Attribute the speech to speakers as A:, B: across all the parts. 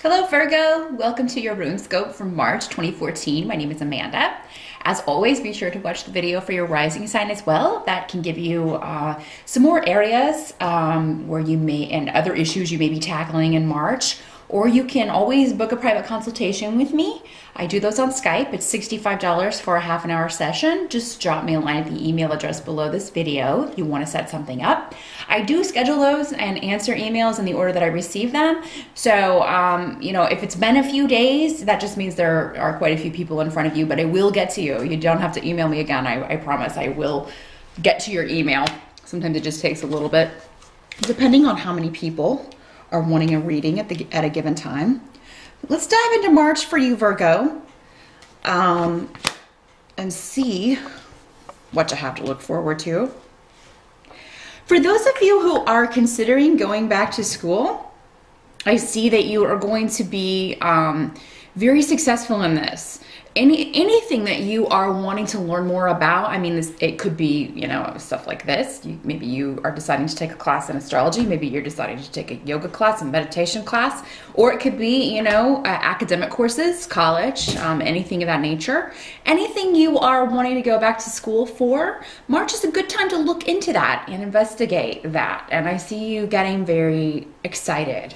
A: Hello Virgo, welcome to your Runescope from March 2014. My name is Amanda. As always, be sure to watch the video for your rising sign as well. That can give you some more areas where you may, and other issues you may be tackling in March. Or you can always book a private consultation with me. I do those on Skype. It's $65 for a half-an-hour session. Just drop me a line at the email address below this video if you want to set something up. I do schedule those and answer emails in the order that I receive them. So, if it's been a few days, that just means there are quite a few people in front of you, but I will get to you. You don't have to email me again. I promise I will get to your email. Sometimes it just takes a little bit, depending on how many people are wanting a reading at a given time. Let's dive into March for you, Virgo, and see what you have to look forward to. For those of you who are considering going back to school, I see that you are going to be very successful in this. Anything that you are wanting to learn more about, I mean, it could be, stuff like this. Maybe you are deciding to take a class in astrology. Maybe you're deciding to take a yoga class, a meditation class, or it could be, academic courses, college, anything of that nature. Anything you are wanting to go back to school for, March is a good time to look into that and investigate that. And I see you getting very excited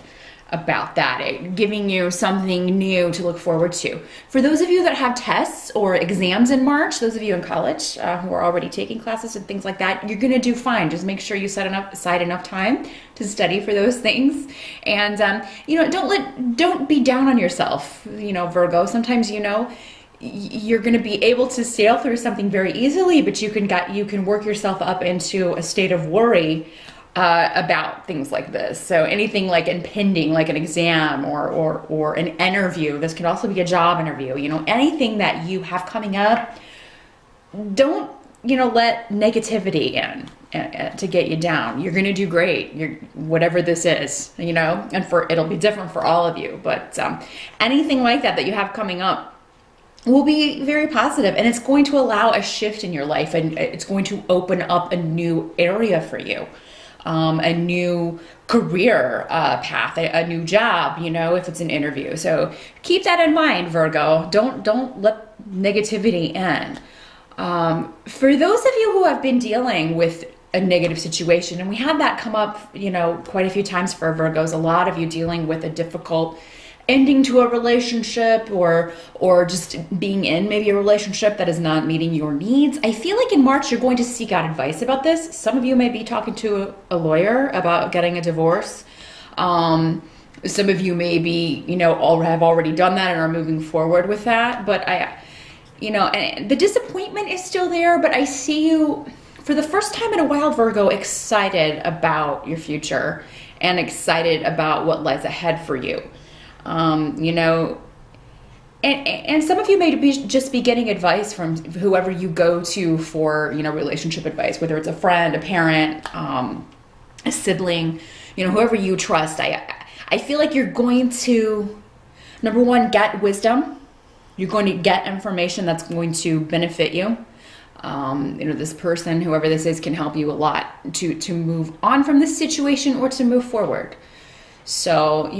A: about that, giving you something new to look forward to. For those of you that have tests or exams in March, those of you in college who are already taking classes and things like that, you're gonna do fine. Just make sure you set aside enough time to study for those things. And don't be down on yourself, Virgo. Sometimes, you're going to be able to sail through something very easily, but you can work yourself up into a state of worry about things like this. So anything like impending, like an exam or an interview. This could also be a job interview. Anything that you have coming up, don't let negativity in to get you down. You're gonna do great. Whatever this is, and it'll be different for all of you. But anything like that you have coming up will be very positive, and it's going to allow a shift in your life, and it's going to open up a new area for you. A new career path, a new job, if it's an interview. So keep that in mind, Virgo. Don't let negativity in. For those of you who have been dealing with a negative situation, and we had that come up, quite a few times for Virgos, a lot of you dealing with a difficult ending to a relationship or just being in maybe a relationship that is not meeting your needs. I feel like in March you're going to seek out advice about this. Some of you may be talking to a lawyer about getting a divorce. Some of you may be, have already done that and are moving forward with that. But and the disappointment is still there, but I see you for the first time in a while, Virgo, excited about your future and excited about what lies ahead for you. And some of you may just be getting advice from whoever you go to for, relationship advice, whether it's a friend, a parent, a sibling, whoever you trust. I feel like you're going to, number one, get wisdom. You're going to get information that's going to benefit you. This person, whoever this is, can help you a lot to move on from this situation or to move forward. So,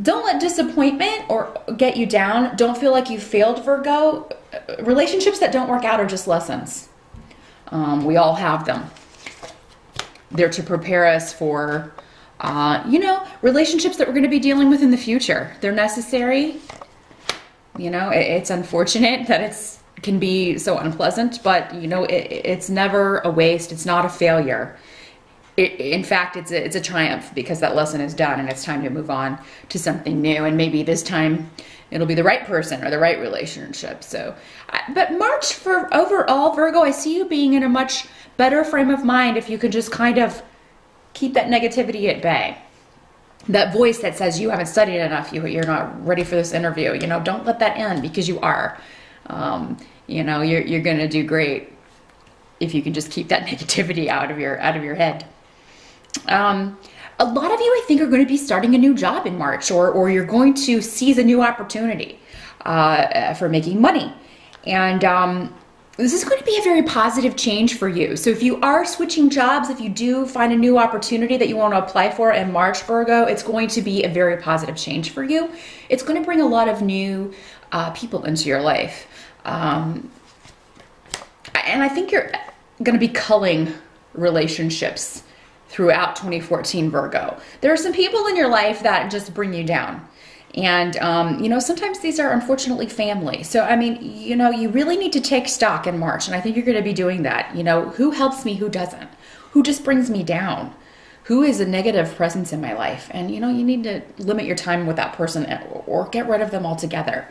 A: don't let disappointment or get you down. Don't feel like you failed, Virgo. Relationships that don't work out are just lessons. We all have them. They're to prepare us for, relationships that we're going to be dealing with in the future. They're necessary. It's unfortunate that it can be so unpleasant, but, it's never a waste. It's not a failure. In fact, it's a triumph because that lesson is done and it's time to move on to something new. And maybe this time it'll be the right person or the right relationship. So, but March for overall, Virgo, I see you being in a much better frame of mind if you can just kind of keep that negativity at bay. That voice that says you haven't studied enough, you're not ready for this interview. Don't let that in because you are. You're going to do great if you can just keep that negativity out of your head. A lot of you, I think, are going to be starting a new job in March, or you're going to seize a new opportunity for making money. And this is going to be a very positive change for you. So if you are switching jobs, if you do find a new opportunity that you want to apply for in March, Virgo, it's going to be a very positive change for you. It's going to bring a lot of new people into your life. And I think you're going to be culling relationships throughout 2014, Virgo. There are some people in your life that just bring you down. And, you know, sometimes these are unfortunately family. So, I mean, you know, you really need to take stock in March. And I think you're going to be doing that. You know, who helps me? Who doesn't? Who just brings me down? Who is a negative presence in my life? And, you know, you need to limit your time with that person or get rid of them altogether.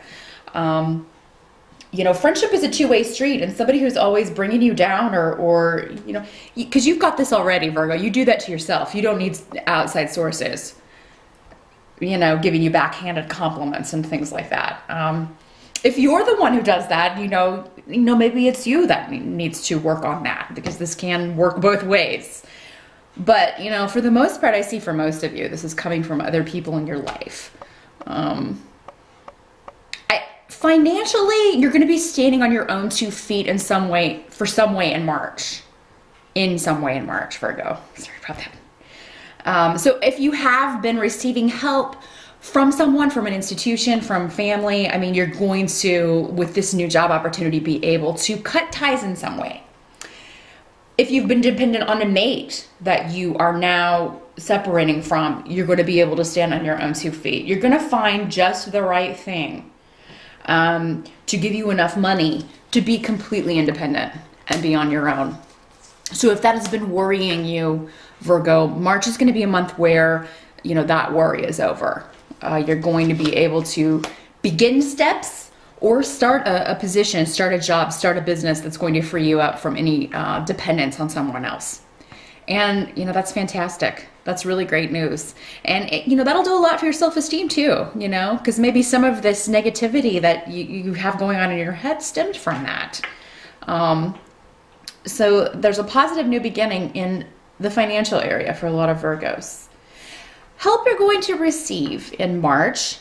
A: You know, friendship is a two-way street, and somebody who's always bringing you down or you know, because you've got this already, Virgo. You do that to yourself. You don't need outside sources, you know, giving you backhanded compliments and things like that. If you're the one who does that, you know, maybe it's you that needs to work on that, because this can work both ways. But, you know, for the most part, I see for most of you, this is coming from other people in your life. Financially, you're going to be standing on your own 2 feet in some way, in March. In some way in March, Virgo. Sorry about that. So if you have been receiving help from someone, from an institution, from family, I mean, you're going to, with this new job opportunity, be able to cut ties in some way. If you've been dependent on a mate that you are now separating from, you're going to be able to stand on your own 2 feet. You're going to find just the right thing to give you enough money to be completely independent and be on your own. So if that has been worrying you, Virgo, March is going to be a month where, you know, that worry is over. You're going to be able to begin steps or start a position, start a job, start a business that's going to free you up from any dependence on someone else. And, you know, that's fantastic. That's really great news. And, you know, that'll do a lot for your self-esteem too, you know, because maybe some of this negativity that you have going on in your head stemmed from that. So there's a positive new beginning in the financial area for a lot of Virgos. Help you're going to receive in March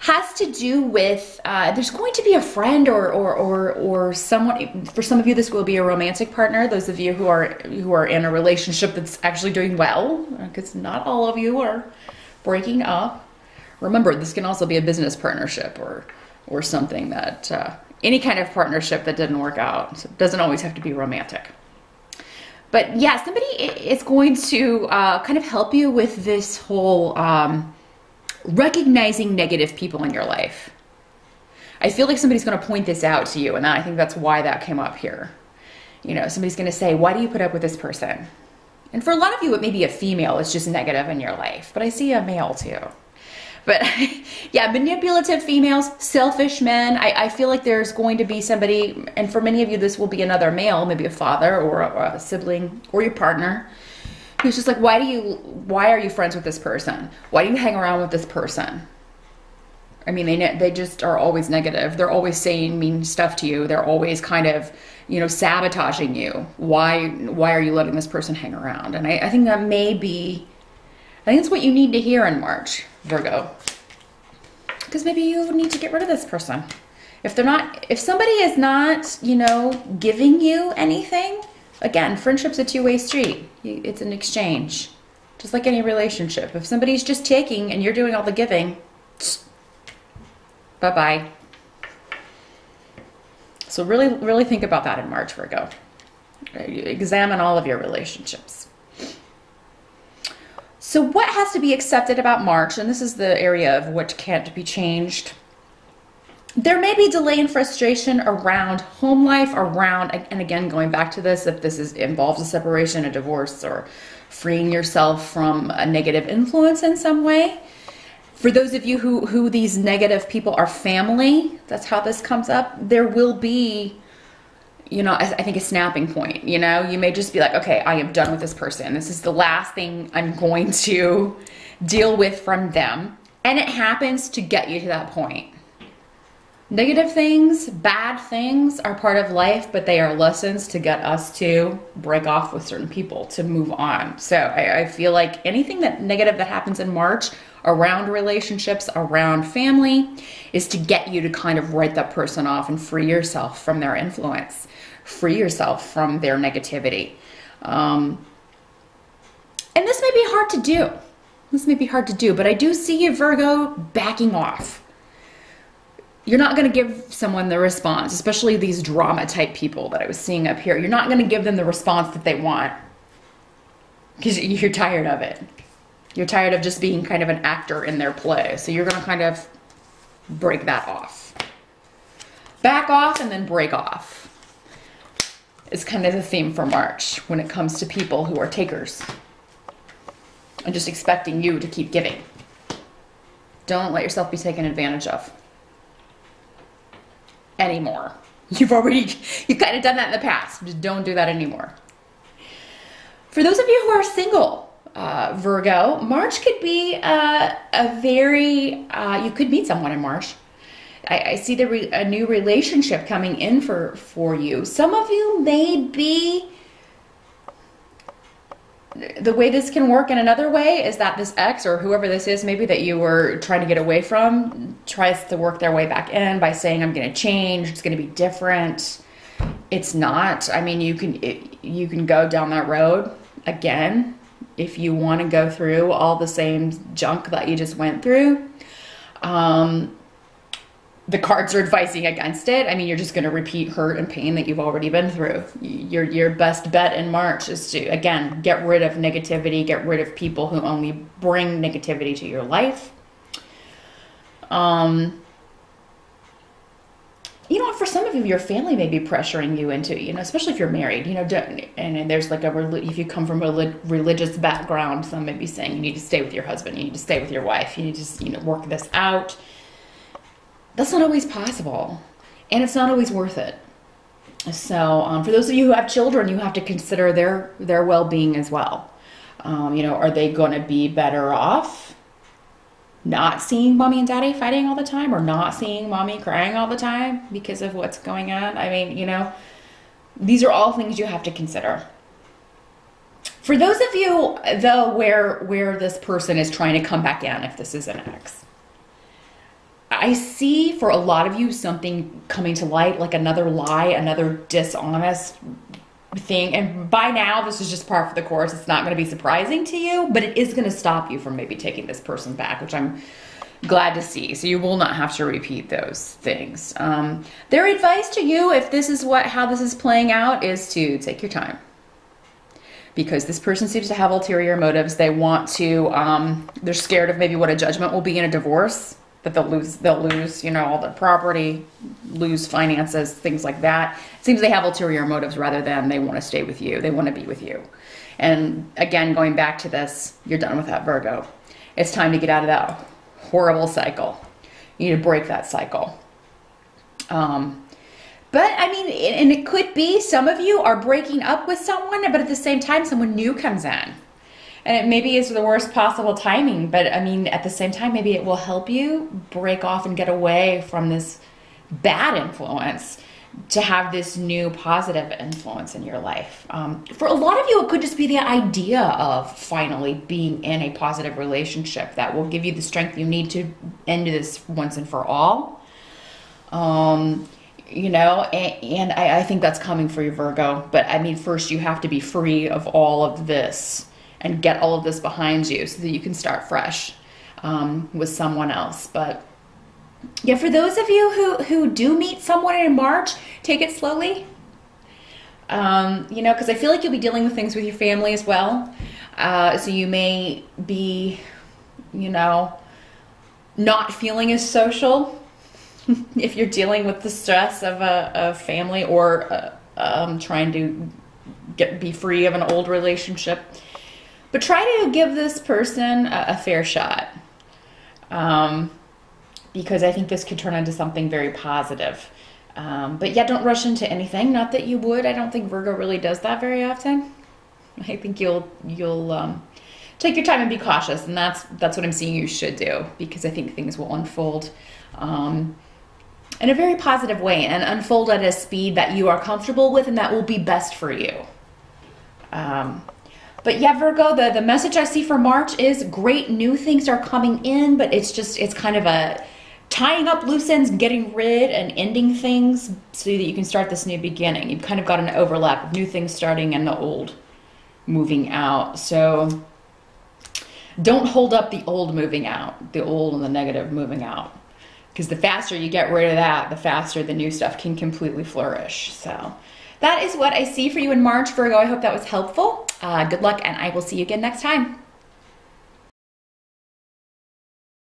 A: has to do with, there's going to be a friend or someone, for some of you this will be a romantic partner, those of you who are in a relationship that's actually doing well, because not all of you are breaking up. Remember, this can also be a business partnership or something that, any kind of partnership that didn't work out. So it doesn't always have to be romantic. But yeah, somebody is going to kind of help you with this whole recognizing negative people in your life. I feel like somebody's going to point this out to you, and I think that's why that came up here. You know, somebody's going to say, why do you put up with this person? And for a lot of you, it may be a female, it's just negative in your life, but I see a male too. But yeah, manipulative females, selfish men. I feel like there's going to be somebody, and for many of you, this will be another male, maybe a father or a sibling or your partner, who's just like, why are you friends with this person? Why do you hang around with this person? I mean, they just are always negative. They're always saying mean stuff to you. They're always kind of, you know, sabotaging you. Why are you letting this person hang around? And I think that may be, I think it's what you need to hear in March, Virgo. Because maybe you need to get rid of this person. If somebody is not, you know, giving you anything, again, friendship's a two-way street. It's an exchange, just like any relationship. If somebody's just taking and you're doing all the giving, bye-bye. So really, really think about that in March, Virgo. Examine all of your relationships. So what has to be accepted about March, and this is the area of what can't be changed. There may be delay and frustration around home life, and again, going back to this, if this involves a separation, a divorce, or freeing yourself from a negative influence in some way. For those of you who these negative people are family, that's how this comes up, there will be, you know, I think a snapping point. You know, you may just be like, okay, I am done with this person. This is the last thing I'm going to deal with from them. And it happens to get you to that point. Negative things, bad things are part of life, but they are lessons to get us to break off with certain people, to move on. So I feel like anything negative that happens in March around relationships, around family, is to get you to kind of write that person off and free yourself from their influence, free yourself from their negativity. And this may be hard to do. This may be hard to do, but I do see you, Virgo, backing off. You're not going to give someone the response, especially these drama type people that I was seeing up here. You're not going to give them the response that they want because you're tired of it. You're tired of just being kind of an actor in their play. So you're going to kind of break that off. Back off and then break off is kind of the theme for March when it comes to people who are takers and just expecting you to keep giving. Don't let yourself be taken advantage of anymore. You've kind of done that in the past. Just don't do that anymore. For those of you who are single, Virgo, March could be you could meet someone in March. I see a new relationship coming in for you. Some of you may be, the way this can work in another way is that this ex or whoever this is, maybe that you were trying to get away from, tries to work their way back in by saying, I'm going to change, it's going to be different. It's not. I mean, you can go down that road again if you want to go through all the same junk that you just went through. The cards are advising against it. I mean, you're just going to repeat hurt and pain that you've already been through. Your best bet in March is to, again, get rid of negativity, get rid of people who only bring negativity to your life. You know, for some of you, your family may be pressuring you into, especially if you're married, and there's like if you come from a religious background, some may be saying you need to stay with your husband, you need to stay with your wife, you need to, work this out. That's not always possible, and it's not always worth it. So for those of you who have children, you have to consider their well-being as well. Are they going to be better off not seeing mommy and daddy fighting all the time, or not seeing mommy crying all the time because of what's going on? I mean, these are all things you have to consider. For those of you, though, where this person is trying to come back in, if this is an ex, I see for a lot of you something coming to light, like another lie, another dishonest thing. And by now, this is just par for the course. It's not going to be surprising to you, but it is going to stop you from maybe taking this person back, which I'm glad to see. So you will not have to repeat those things. Their advice to you, if this is how this is playing out, is to take your time. Because this person seems to have ulterior motives. They want to, they're scared of maybe what a judgment will be in a divorce. That they'll lose, all their property, lose finances, things like that. It seems they have ulterior motives rather than they want to stay with you. They want to be with you. And again, going back to this, you're done with that, Virgo. It's time to get out of that horrible cycle. You need to break that cycle. But I mean, and it could be some of you are breaking up with someone, but at the same time, someone new comes in. And it maybe is the worst possible timing, but I mean, at the same time, maybe it will help you break off and get away from this bad influence to have this new positive influence in your life. For a lot of you, it could just be the idea of finally being in a positive relationship that will give you the strength you need to end this once and for all. And I think that's coming for you, Virgo. But I mean, first you have to be free of all of this and get all of this behind you so that you can start fresh with someone else. But yeah, for those of you who do meet someone in March, take it slowly. Because I feel like you'll be dealing with things with your family as well. So you may be, not feeling as social if you're dealing with the stress of a family or trying to be free of an old relationship. But try to give this person a fair shot, because I think this could turn into something very positive. But yeah, don't rush into anything. Not that you would. I don't think Virgo really does that very often. I think you'll take your time and be cautious, and that's what I'm seeing you should do, because I think things will unfold in a very positive way and unfold at a speed that you are comfortable with and that will be best for you. But yeah, Virgo, the message I see for March is great new things are coming in, but it's kind of a tying up loose ends, getting rid and ending things so that you can start this new beginning. You've kind of got an overlap of new things starting and the old moving out. So don't hold up the old moving out, the old and the negative moving out. Because the faster you get rid of that, the faster the new stuff can completely flourish. So that is what I see for you in March, Virgo. I hope that was helpful. Good luck, and I will see you again next time.